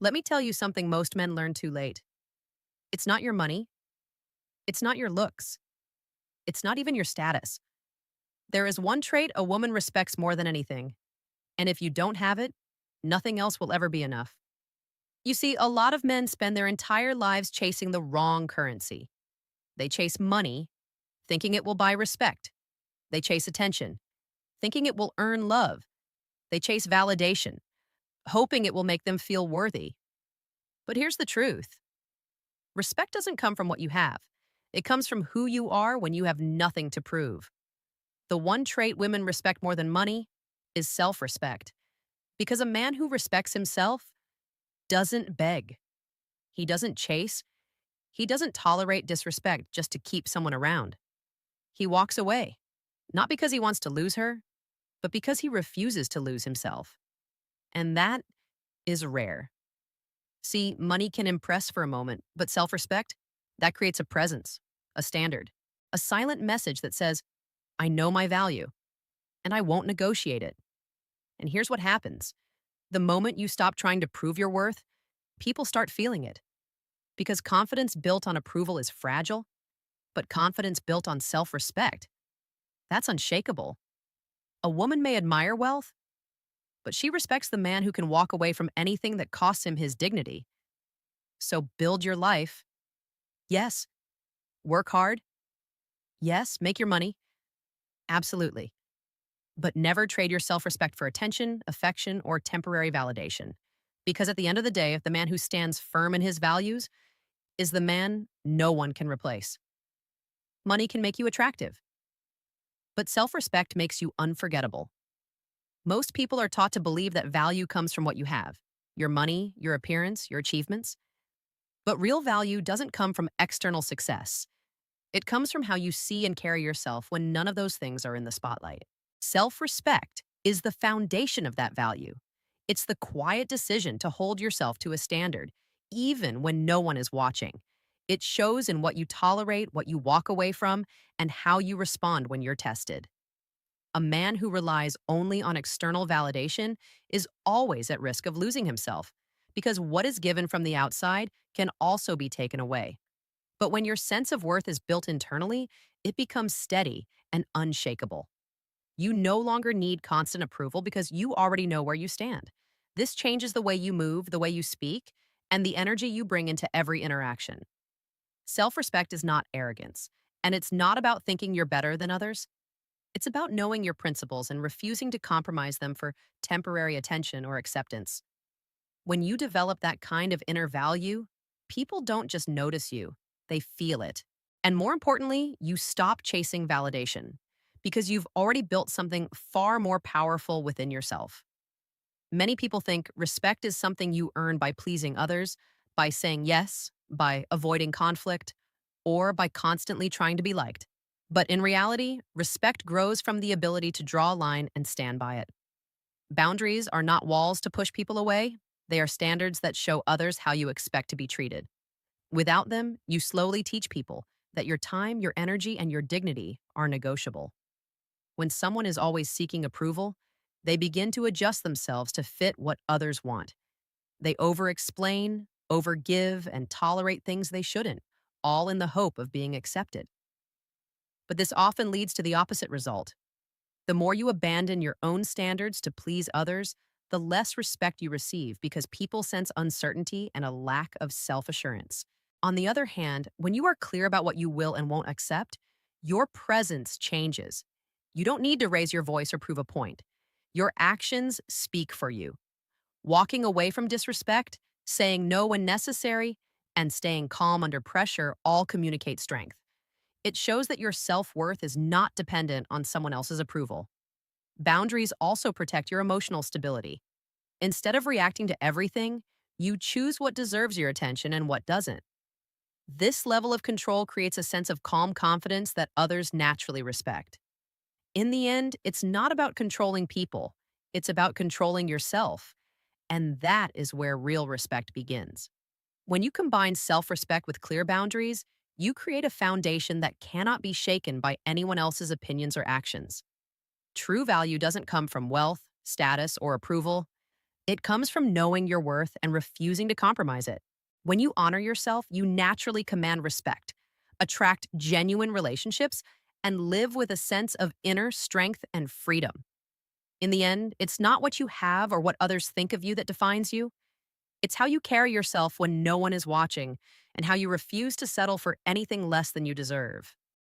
Let me tell you something most men learn too late. It's not your money. It's not your looks. It's not even your status. There is one trait a woman respects more than anything. And if you don't have it, nothing else will ever be enough. You see, a lot of men spend their entire lives chasing the wrong currency. They chase money, thinking it will buy respect. They chase attention, thinking it will earn love. They chase validation, hoping it will make them feel worthy. But here's the truth. Respect doesn't come from what you have. It comes from who you are when you have nothing to prove. The one trait women respect more than money is self-respect. Because a man who respects himself doesn't beg. He doesn't chase. He doesn't tolerate disrespect just to keep someone around. He walks away, not because he wants to lose her, but because he refuses to lose himself. And that is rare. See, money can impress for a moment, but self-respect, that creates a presence, a standard, a silent message that says, I know my value, and I won't negotiate it. And here's what happens. The moment you stop trying to prove your worth, people start feeling it. Because confidence built on approval is fragile, but confidence built on self-respect, that's unshakable. A woman may admire wealth, but she respects the man who can walk away from anything that costs him his dignity. So build your life. Yes. Work hard. Yes. Make your money. Absolutely. But never trade your self-respect for attention, affection, or temporary validation. Because at the end of the day, if the man who stands firm in his values is the man no one can replace. Money can make you attractive, but self-respect makes you unforgettable. Most people are taught to believe that value comes from what you have, your money, your appearance, your achievements. But real value doesn't come from external success. It comes from how you see and carry yourself when none of those things are in the spotlight. Self-respect is the foundation of that value. It's the quiet decision to hold yourself to a standard, even when no one is watching. It shows in what you tolerate, what you walk away from, and how you respond when you're tested. A man who relies only on external validation is always at risk of losing himself, because what is given from the outside can also be taken away. But when your sense of worth is built internally, it becomes steady and unshakable. You no longer need constant approval because you already know where you stand. This changes the way you move, the way you speak, and the energy you bring into every interaction. Self-respect is not arrogance, and it's not about thinking you're better than others. It's about knowing your principles and refusing to compromise them for temporary attention or acceptance. When you develop that kind of inner value, people don't just notice you, they feel it. And more importantly, you stop chasing validation because you've already built something far more powerful within yourself. Many people think respect is something you earn by pleasing others, by saying yes, by avoiding conflict, or by constantly trying to be liked. But in reality, respect grows from the ability to draw a line and stand by it. Boundaries are not walls to push people away, they are standards that show others how you expect to be treated. Without them, you slowly teach people that your time, your energy, and your dignity are negotiable. When someone is always seeking approval, they begin to adjust themselves to fit what others want. They over-explain, over-give, and tolerate things they shouldn't, all in the hope of being accepted. But this often leads to the opposite result. The more you abandon your own standards to please others, the less respect you receive because people sense uncertainty and a lack of self-assurance. On the other hand, when you are clear about what you will and won't accept, your presence changes. You don't need to raise your voice or prove a point. Your actions speak for you. Walking away from disrespect, saying no when necessary, and staying calm under pressure all communicate strength. It shows that your self-worth is not dependent on someone else's approval. Boundaries also protect your emotional stability. Instead of reacting to everything, you choose what deserves your attention and what doesn't. This level of control creates a sense of calm confidence that others naturally respect. In the end, it's not about controlling people. It's about controlling yourself. And that is where real respect begins. When you combine self-respect with clear boundaries, you create a foundation that cannot be shaken by anyone else's opinions or actions. True value doesn't come from wealth, status, or approval. It comes from knowing your worth and refusing to compromise it. When you honor yourself, you naturally command respect, attract genuine relationships, and live with a sense of inner strength and freedom. In the end, it's not what you have or what others think of you that defines you. It's how you carry yourself when no one is watching and how you refuse to settle for anything less than you deserve.